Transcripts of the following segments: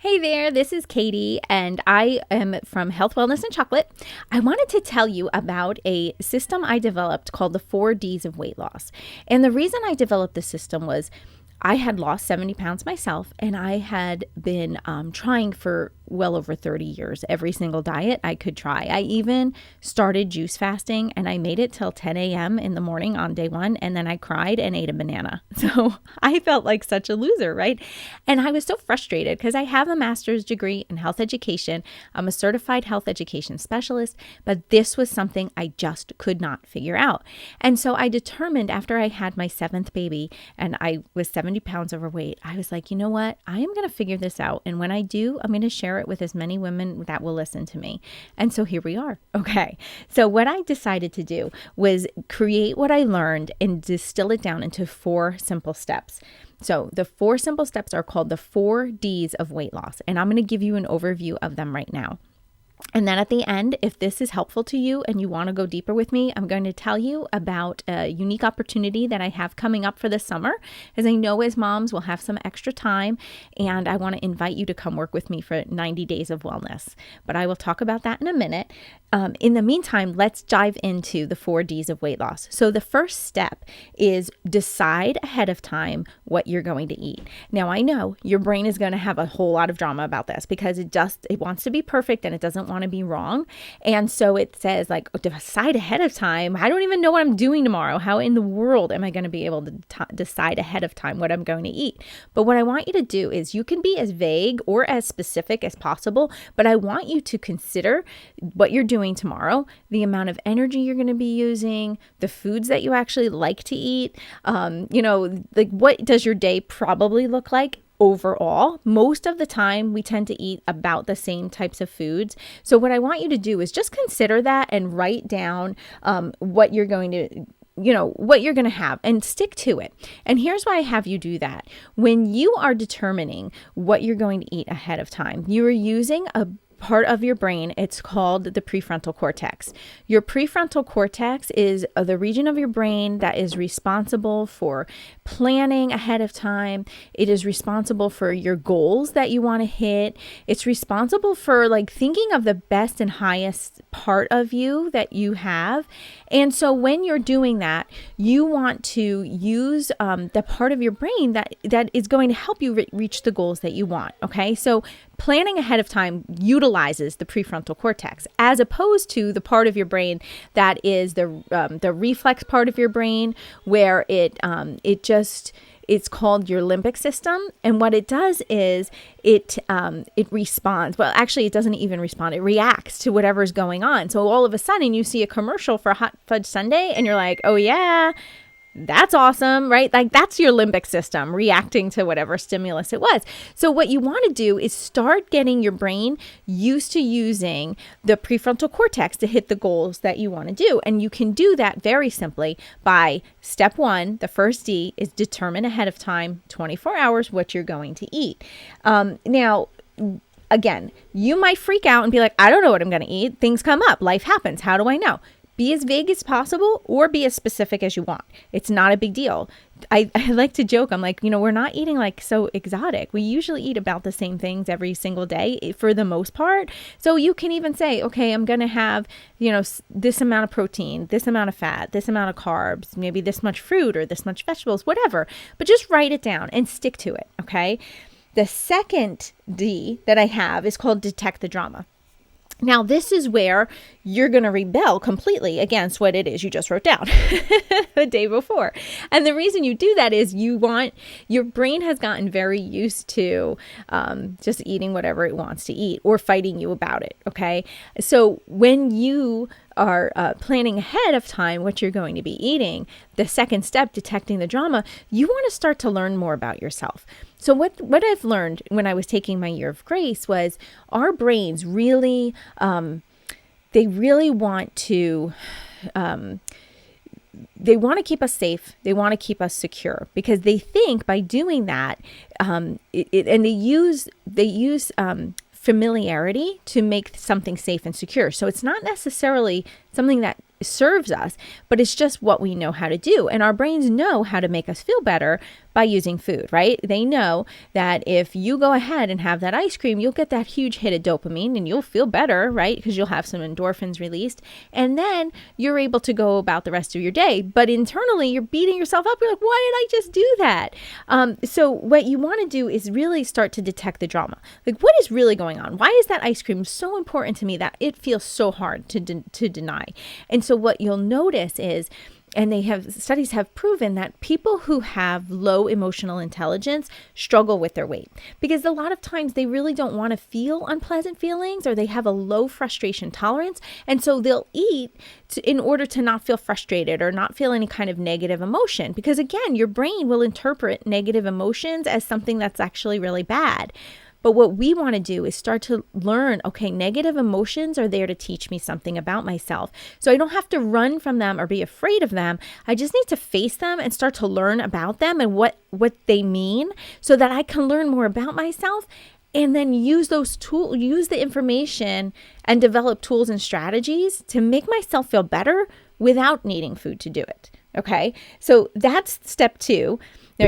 Hey there, this is Katie, and I am from Health, Wellness, and Chocolate. I wanted to tell you about a system I developed called the 4Ds of weight loss. And the reason I developed this system was I had lost 70 pounds myself, and I had been trying for well over 30 years, every single diet I could try. I even started juice fasting, and I made it till 10 a.m. in the morning on day one, and then I cried and ate a banana. So I felt like such a loser, right? And I was so frustrated because I have a master's degree in health education. I'm a certified health education specialist, but this was something I just could not figure out. And so I determined after I had my seventh baby and I was 70 pounds overweight, I was like, you know what? I am going to figure this out. And when I do, I'm going to share it with as many women that will listen to me. And so here we are. Okay. So what I decided to do was create what I learned and distill it down into 4 simple steps. So the 4 simple steps are called the 4Ds of weight loss. And I'm going to give you an overview of them right now. And then at the end, if this is helpful to you and you want to go deeper with me, I'm going to tell you about a unique opportunity that I have coming up for this summer, as I know as moms we'll have some extra time, and I want to invite you to come work with me for 90 days of wellness. But I will talk about that in a minute. In the meantime, let's dive into the 4Ds of weight loss. So the first step is decide ahead of time what you're going to eat. Now, I know your brain is going to have a whole lot of drama about this because it wants to be perfect and it doesn't want to be wrong. And so it says like, decide ahead of time. I don't even know what I'm doing tomorrow. How in the world am I going to be able to decide ahead of time what I'm going to eat? But what I want you to do is you can be as vague or as specific as possible, but I want you to consider what you're doing tomorrow, the amount of energy you're going to be using, the foods that you actually like to eat, like what does your day probably look like overall. Most of the time we tend to eat about the same types of foods. So what I want you to do is just consider that and write down what you're going to have and stick to it. And here's why I have you do that. When you are determining what you're going to eat ahead of time, you are using a part of your brain. It's called the prefrontal cortex. Your prefrontal cortex is the region of your brain that is responsible for planning ahead of time. It is responsible for your goals that you want to hit. It's responsible for like thinking of the best and highest part of you that you have. And so when you're doing that, you want to use the part of your brain that is going to help you reach the goals that you want. Okay. So planning ahead of time utilizes the prefrontal cortex as opposed to the part of your brain that is the reflex part of your brain where it's called your limbic system. And what it does is it responds. Well, actually, it doesn't even respond. It reacts to whatever's going on. So all of a sudden you see a commercial for hot fudge sundae and you're like, oh yeah, that's awesome, right? Like that's your limbic system reacting to whatever stimulus it was. So what you want to do is start getting your brain used to using the prefrontal cortex to hit the goals that you want to do. And you can do that very simply by step 1. The first D is determine ahead of time, 24 hours, what you're going to eat. Now, again, you might freak out and be like, I don't know what I'm going to eat. Things come up. Life happens. How do I know? Be as vague as possible or be as specific as you want. It's not a big deal. I like to joke. I'm like, we're not eating like so exotic. We usually eat about the same things every single day for the most part. So you can even say, okay, I'm going to have, this amount of protein, this amount of fat, this amount of carbs, maybe this much fruit or this much vegetables, whatever. But just write it down and stick to it. Okay. The second D that I have is called detect the drama. Now, this is where you're going to rebel completely against what it is you just wrote down the day before. And the reason you do that is your brain has gotten very used to just eating whatever it wants to eat or fighting you about it. Okay. So when you are planning ahead of time what you're going to be eating, the second step, detecting the drama, you want to start to learn more about yourself. So what I've learned when I was taking my year of grace was our brains really, they really want to, they want to keep us safe. They want to keep us secure because they think by doing that, and they use familiarity to make something safe and secure. So it's not necessarily something that serves us, but it's just what we know how to do. And our brains know how to make us feel better by using food, right? They know that if you go ahead and have that ice cream, you'll get that huge hit of dopamine and you'll feel better, right? Because you'll have some endorphins released. And then you're able to go about the rest of your day. But internally, you're beating yourself up. You're like, why did I just do that? So what you want to do is really start to detect the drama. Like, what is really going on? Why is that ice cream so important to me that it feels so hard to deny? And so what you'll notice is, and studies have proven that people who have low emotional intelligence struggle with their weight, because a lot of times they really don't want to feel unpleasant feelings, or they have a low frustration tolerance. And so they'll eat in order to not feel frustrated or not feel any kind of negative emotion, because again, your brain will interpret negative emotions as something that's actually really bad. But what we want to do is start to learn, okay, negative emotions are there to teach me something about myself. So I don't have to run from them or be afraid of them. I just need to face them and start to learn about them and what they mean, so that I can learn more about myself, and then use those tools, use the information and develop tools and strategies to make myself feel better without needing food to do it. Okay. So that's step 2.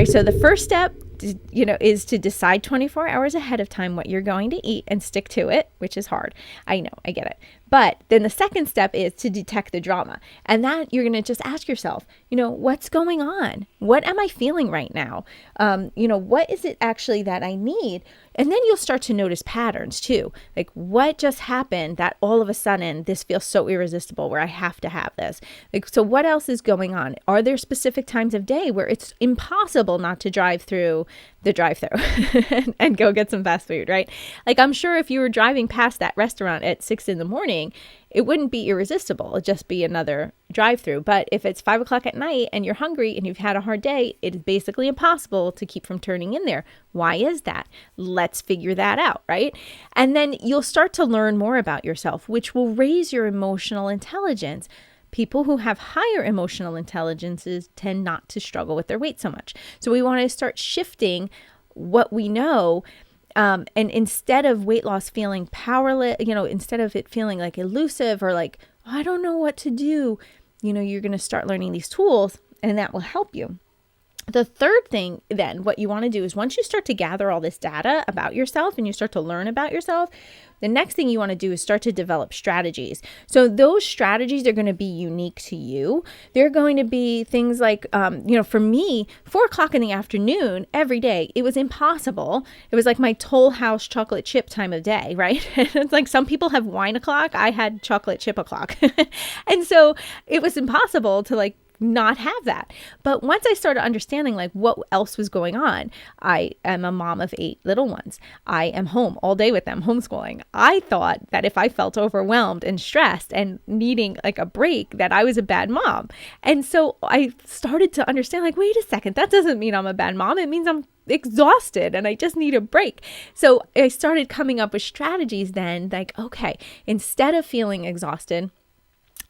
So the first step, is to decide 24 hours ahead of time what you're going to eat and stick to it, which is hard. I know, I get it. But then the second step is to detect the drama. And that you're going to just ask yourself, what's going on? What am I feeling right now? What is it actually that I need? And then you'll start to notice patterns too. Like, what just happened that all of a sudden this feels so irresistible where I have to have this? Like, so what else is going on? Are there specific times of day where it's impossible not to drive through the drive-thru and go get some fast food, right? Like, I'm sure if you were driving past that restaurant at 6 a.m, it wouldn't be irresistible. It'd just be another drive-thru. But if it's 5 o'clock at night and you're hungry and you've had a hard day, it is basically impossible to keep from turning in there. Why is that? Let's figure that out, right? And then you'll start to learn more about yourself, which will raise your emotional intelligence. People who have higher emotional intelligences tend not to struggle with their weight so much. So we want to start shifting what we know. And instead of weight loss feeling powerless, instead of it feeling like elusive or like, I don't know what to do, you're going to start learning these tools, and that will help you. The third thing then, what you want to do is, once you start to gather all this data about yourself and you start to learn about yourself, the next thing you want to do is start to develop strategies. So those strategies are going to be unique to you. They're going to be things like, for me, 4 o'clock in the afternoon every day, it was impossible. It was like my Toll House chocolate chip time of day, right? It's like some people have wine o'clock. I had chocolate chip o'clock. And so it was impossible to not have that. But once I started understanding what else was going on, I am a mom of 8 little ones. I am home all day with them, homeschooling. I thought that if I felt overwhelmed and stressed and needing a break, that I was a bad mom. And so I started to understand, wait a second, that doesn't mean I'm a bad mom. It means I'm exhausted and I just need a break. So I started coming up with strategies then, okay, instead of feeling exhausted,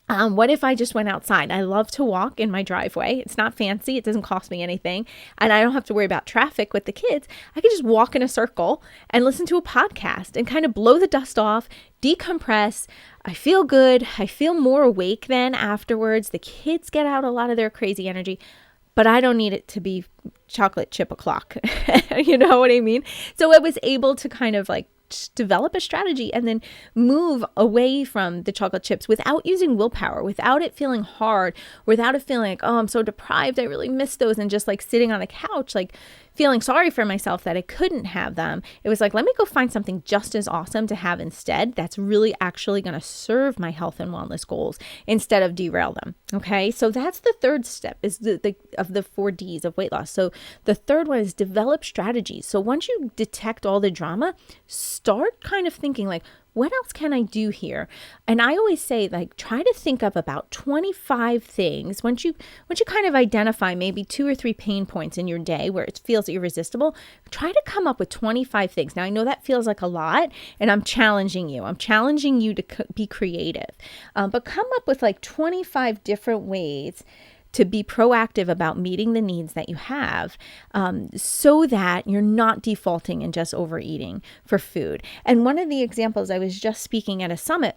what if I just went outside? I love to walk in my driveway. It's not fancy. It doesn't cost me anything. And I don't have to worry about traffic with the kids. I could just walk in a circle and listen to a podcast and kind of blow the dust off, decompress. I feel good. I feel more awake then afterwards. The kids get out a lot of their crazy energy, but I don't need it to be chocolate chip o'clock. You know what I mean? So I was able to kind of develop a strategy and then move away from the chocolate chips without using willpower, without it feeling hard, without it feeling like, oh, I'm so deprived, I really miss those, and just sitting on a couch, feeling sorry for myself that I couldn't have them. It was let me go find something just as awesome to have instead that's really actually going to serve my health and wellness goals instead of derail them. Okay, so that's the third step is of the 4 Ds of weight loss. So the third one is develop strategies. So once you detect all the drama, start kind of thinking what else can I do here? And I always say, try to think of about 25 things. Once you kind of identify maybe 2 or 3 pain points in your day where it feels irresistible, try to come up with 25 things. Now, I know that feels like a lot, and I'm challenging you. I'm challenging you to be creative. But come up with 25 different ways to be proactive about meeting the needs that you have, so that you're not defaulting and just overeating for food. And one of the examples, I was just speaking at a summit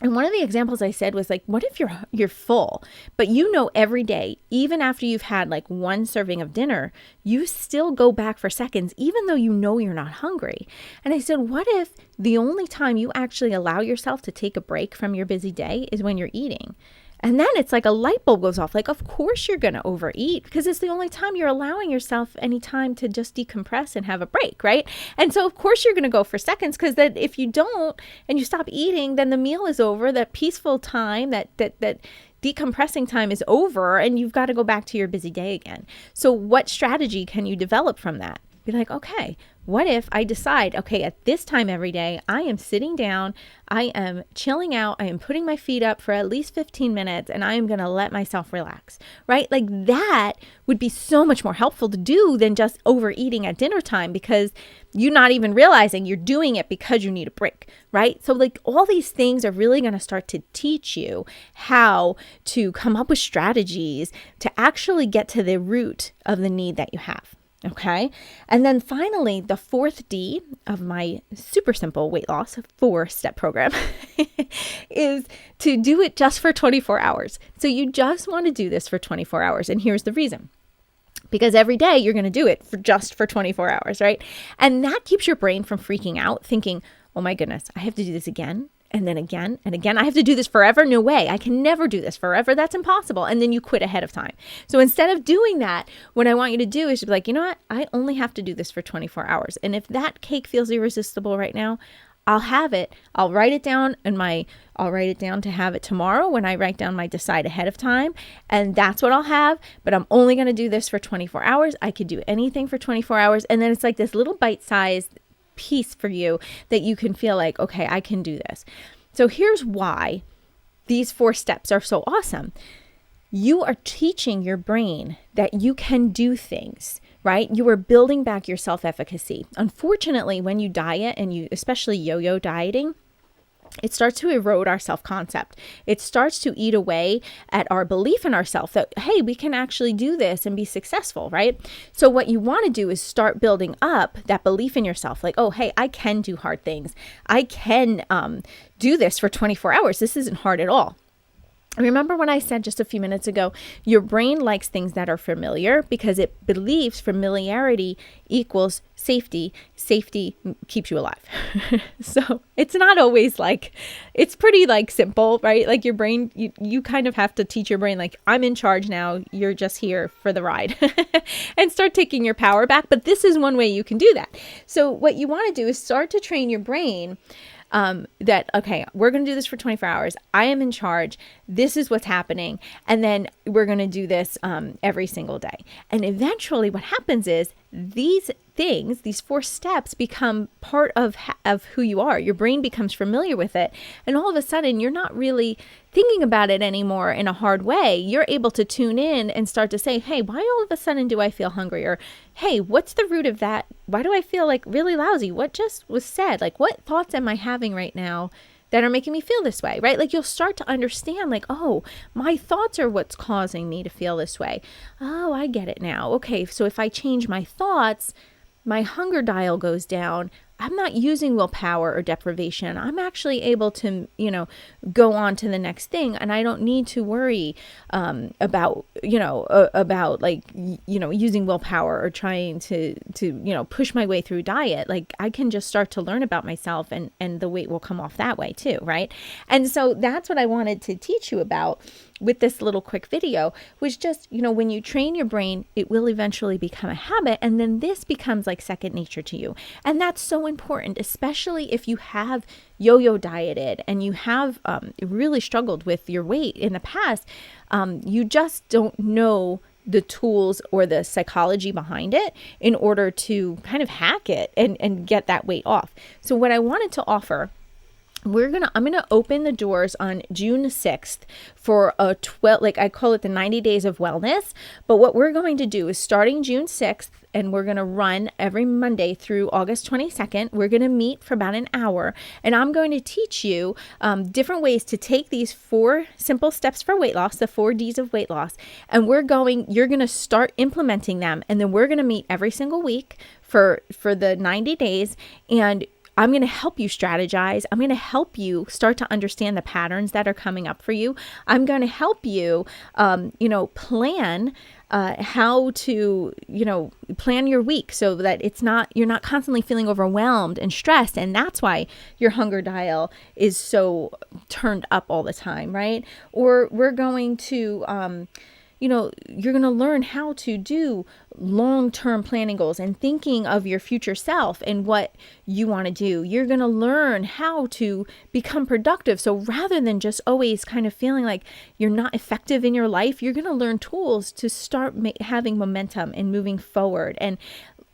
And one of the examples I said was like, what if you're full, but every day, even after you've had like one serving of dinner, you still go back for seconds, even though you're not hungry. And I said, what if the only time you actually allow yourself to take a break from your busy day is when you're eating? And then it's like a light bulb goes off. Like, of course you're going to overeat because it's the only time you're allowing yourself any time to just decompress and have a break, right? And so, of course, you're going to go for seconds because that if you don't and you stop eating, then the meal is over. That peaceful time, that decompressing time is over, and you've got to go back to your busy day again. So what strategy can you develop from that? Be like, okay, what if I decide, okay, at this time every day, I am sitting down, I am chilling out, I am putting my feet up for at least 15 minutes, and I am going to let myself relax, right? Like that would be so much more helpful to do than just overeating at dinner time, because you're not even realizing you're doing it because you need a break, right? So like all these things are really going to start to teach you how to come up with strategies to actually get to the root of the need that you have. Okay. And then finally, the fourth D of my super simple weight loss 4-step program is to do it just for 24 hours. So you just want to do this for 24 hours. And here's the reason. Because every day you're going to do it for 24 hours, right? And that keeps your brain from freaking out, thinking, oh my goodness, I have to do this again. And then again and again. I have to do this forever. No way. I can never do this forever. That's impossible. And then you quit ahead of time. So instead of doing that, what I want you to do is to be like, you know what? I only have to do this for 24 hours. And if that cake feels irresistible right now, I'll have it. I'll write it down to have it tomorrow when I write down my decide ahead of time. And that's what I'll have. But I'm only going to do this for 24 hours. I could do anything for 24 hours. And then it's like this little bite-sized piece for you that you can feel like, okay, I can do this. So here's why these 4 steps are so awesome. You are teaching your brain that you can do things, right? You are building back your self-efficacy. Unfortunately, when you diet, and you especially yo-yo dieting, it starts to erode our self-concept. It starts to eat away at our belief in ourselves that, hey, we can actually do this and be successful, right? So what you want to do is start building up that belief in yourself. Like, oh, hey, I can do hard things. I can do this for 24 hours. This isn't hard at all. Remember when I said just a few minutes ago, your brain likes things that are familiar because it believes familiarity equals safety. Safety keeps you alive. So it's not always like, it's pretty like simple, right? Like your brain, you kind of have to teach your brain, like, I'm in charge now. You're just here for the ride and start taking your power back. But this is one way you can do that. So what you want to do is start to train your brain that, okay, we're going to do this for 24 hours. I am in charge. This is what's happening. And then we're going to do this every single day. And eventually what happens is these things, these 4 steps become part of who you are. Your brain becomes familiar with it. And all of a sudden, you're not really thinking about it anymore in a hard way. You're able to tune in and start to say, hey, why all of a sudden do I feel hungry? Or, hey, what's the root of that? Why do I feel like really lousy? What just was said? Like, what thoughts am I having right now that are making me feel this way, right? Like you'll start to understand like, oh, my thoughts are what's causing me to feel this way. Oh, I get it now. Okay, so if I change my thoughts, my hunger dial goes down. I'm not using willpower or deprivation. I'm actually able to, go on to the next thing. And I don't need to worry about using willpower or trying to push my way through diet. Like I can just start to learn about myself and the weight will come off that way too, right? And so that's what I wanted to teach you about with this little quick video, was just, when you train your brain, it will eventually become a habit. And then this becomes like second nature to you. And that's so important, especially if you have yo-yo dieted and you have really struggled with your weight in the past. You just don't know the tools or the psychology behind it in order to kind of hack it and get that weight off. So what I wanted to offer, I'm going to open the doors on June 6th for a 12, like I call it the 90 days of wellness. But what we're going to do is starting June 6th, and we're going to run every Monday through August 22nd. We're going to meet for about an hour, and I'm going to teach you different ways to take these 4 simple steps for weight loss, the 4 Ds of weight loss, and you're going to start implementing them. And then we're going to meet every single week for the 90 days. And I'm going to help you strategize. I'm going to help you start to understand the patterns that are coming up for you. I'm going to help you, plan how to, plan your week so that you're not constantly feeling overwhelmed and stressed. And that's why your hunger dial is so turned up all the time, right? Or we're going to, you're going to learn how to do long-term planning goals and thinking of your future self and what you want to do. You're going to learn how to become productive. So rather than just always kind of feeling like you're not effective in your life, you're going to learn tools to start having momentum and moving forward and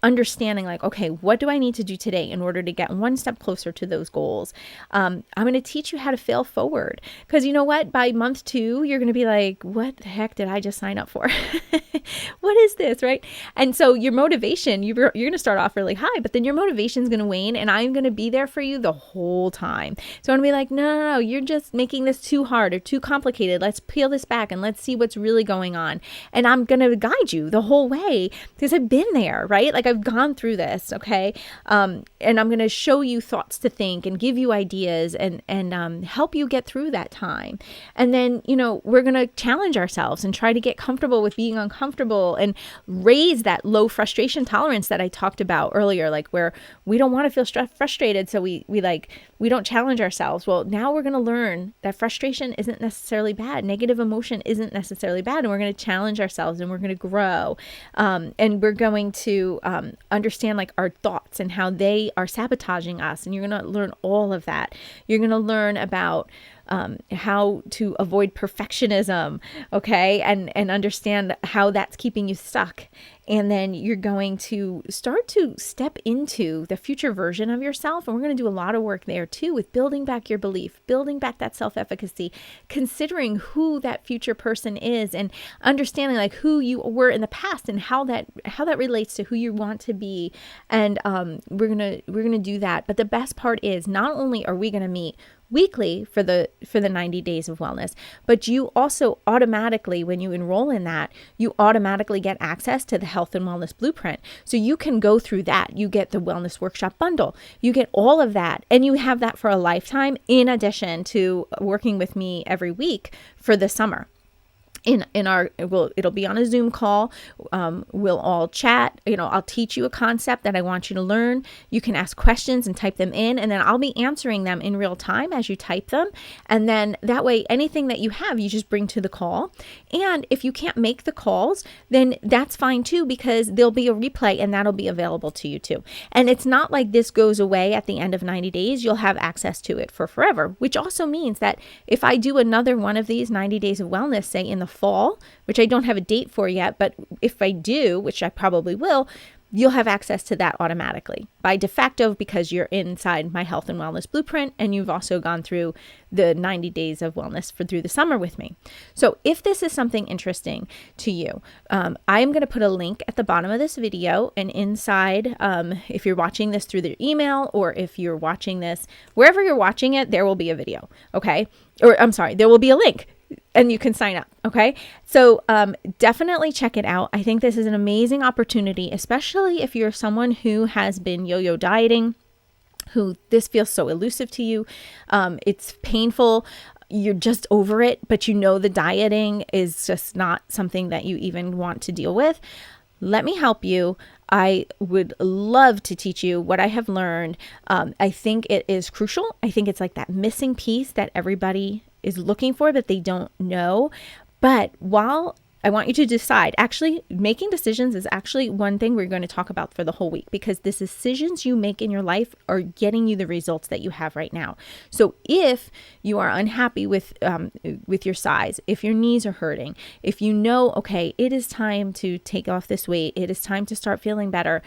understanding like, okay, what do I need to do today in order to get one step closer to those goals? I'm going to teach you how to fail forward, because you know what? By month 2, you're going to be like, what the heck did I just sign up for? What is this, right? And so your motivation, you're going to start off really high, but then your motivation is going to wane, and I'm going to be there for you the whole time. So I'm going to be like, no, you're just making this too hard or too complicated. Let's peel this back and let's see what's really going on. And I'm going to guide you the whole way because I've been there, right? Like I've gone through this, okay? And I'm going to show you thoughts to think and give you ideas and help you get through that time. And then, we're going to challenge ourselves and try to get comfortable with being uncomfortable and raise that low frustration tolerance that I talked about earlier, like where we don't want to feel frustrated. So we don't challenge ourselves. Well, now we're going to learn that frustration isn't necessarily bad. Negative emotion isn't necessarily bad. And we're going to challenge ourselves and we're going to grow. And we're going to understand like our thoughts and how they are sabotaging us. And you're going to learn all of that. You're going to learn about how to avoid perfectionism, okay? And understand how that's keeping you stuck. And then you're going to start to step into the future version of yourself. And we're going to do a lot of work there too with building back your belief, building back that self-efficacy, considering who that future person is and understanding like who you were in the past and how that relates to who you want to be. And we're going to do that. But the best part is not only are we going to meet weekly for the 90 days of wellness, but you also automatically, when you enroll in that, you automatically get access to the health and wellness blueprint. So you can go through that. You get the wellness workshop bundle. You get all of that, and you have that for a lifetime in addition to working with me every week for the summer. It'll be on a Zoom call. We'll all chat. I'll teach you a concept that I want you to learn. You can ask questions and type them in, and then I'll be answering them in real time as you type them. And then that way, anything that you have, you just bring to the call. And if you can't make the calls, then that's fine too, because there'll be a replay and that'll be available to you too. And it's not like this goes away at the end of 90 days. You'll have access to it for forever, which also means that if I do another one of these 90 days of wellness, say in the fall, which I don't have a date for yet, but if I do, which I probably will, you'll have access to that automatically by de facto because you're inside my health and wellness blueprint and you've also gone through the 90 days of wellness through the summer with me. So if this is something interesting to you, I am going to put a link at the bottom of this video, and inside, if you're watching this through the email or if you're watching this, wherever you're watching it, there will be a video, okay? Or I'm sorry, there will be a link. And you can sign up. Okay. So definitely check it out. I think this is an amazing opportunity, especially if you're someone who has been yo-yo dieting, who this feels so elusive to you. It's painful. You're just over it, but the dieting is just not something that you even want to deal with. Let me help you. I would love to teach you what I have learned. I think it is crucial. I think it's like that missing piece that everybody is looking for, but they don't know. But while I want you to decide, actually making decisions is actually one thing we're going to talk about for the whole week, because the decisions you make in your life are getting you the results that you have right now. So if you are unhappy with your size, if your knees are hurting, if okay, it is time to take off this weight, it is time to start feeling better,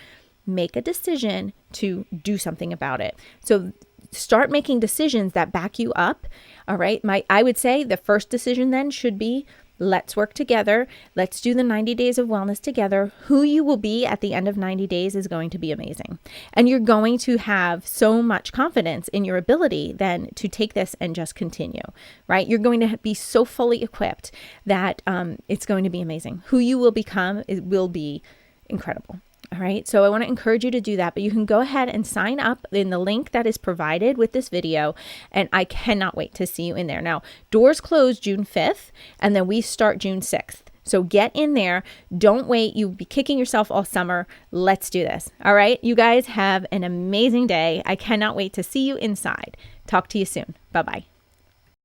make a decision to do something about it. So start making decisions that back you up. All right. I would say the first decision then should be, let's work together. Let's do the 90 days of wellness together. Who you will be at the end of 90 days is going to be amazing. And you're going to have so much confidence in your ability then to take this and just continue, right? You're going to be so fully equipped that it's going to be amazing. Who you will become will be incredible. All right, so I want to encourage you to do that, but you can go ahead and sign up in the link that is provided with this video, and I cannot wait to see you in there. Now, doors close June 5th, and then we start June 6th. So get in there. Don't wait. You'll be kicking yourself all summer. Let's do this. All right, you guys have an amazing day. I cannot wait to see you inside. Talk to you soon. Bye-bye.